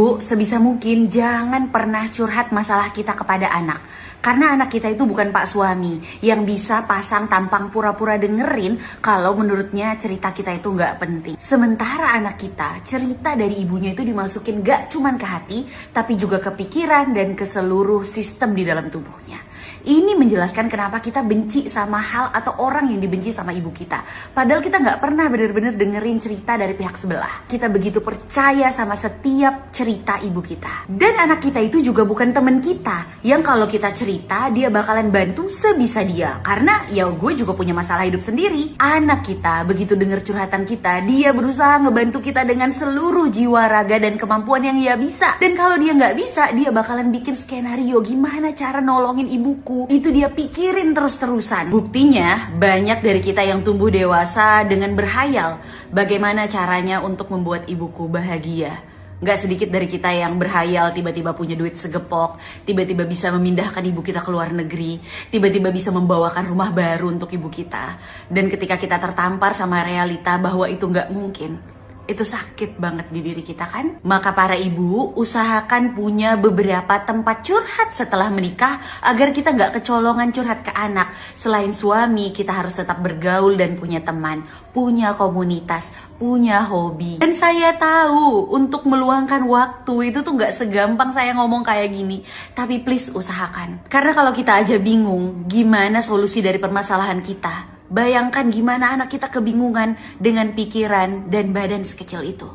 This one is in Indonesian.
Bu, sebisa mungkin jangan pernah curhat masalah kita kepada anak. Karena anak kita itu bukan pak suami yang bisa pasang tampang pura-pura dengerin kalau menurutnya cerita kita itu nggak penting. Sementara anak kita, cerita dari ibunya itu dimasukin gak cuman ke hati, tapi juga ke pikiran dan ke seluruh sistem di dalam tubuhnya. Ini menjelaskan kenapa kita benci sama hal atau orang yang dibenci sama ibu kita. Padahal kita nggak pernah benar-benar dengerin cerita dari pihak sebelah. Kita begitu percaya sama setiap cerita ibu kita. Dan anak kita itu juga bukan teman kita yang kalau kita cerita dia bakalan bantu sebisa dia. Karena ya gue juga punya masalah hidup sendiri. Anak kita begitu denger curhatan kita, dia berusaha ngebantu kita dengan seluruh jiwa, raga, dan kemampuan yang ia bisa. Dan kalau dia nggak bisa, dia bakalan bikin skenario gimana cara nolongin ibuku. Itu dia pikirin terus-terusan. Buktinya banyak dari kita yang tumbuh dewasa dengan berhayal bagaimana caranya untuk membuat ibuku bahagia. Gak sedikit dari kita yang berhayal tiba-tiba punya duit segepok, tiba-tiba bisa memindahkan ibu kita ke luar negeri, tiba-tiba bisa membawakan rumah baru untuk ibu kita. Dan ketika kita tertampar sama realita bahwa itu gak mungkin, itu sakit banget di diri kita kan? Maka para ibu usahakan punya beberapa tempat curhat setelah menikah agar kita nggak kecolongan curhat ke anak. Selain suami, kita harus tetap bergaul dan punya teman, punya komunitas, punya hobi. Dan saya tahu untuk meluangkan waktu itu tuh nggak segampang saya ngomong kayak gini. Tapi please usahakan. Karena kalau kita aja bingung gimana solusi dari permasalahan kita, bayangkan gimana anak kita kebingungan dengan pikiran dan badan sekecil itu.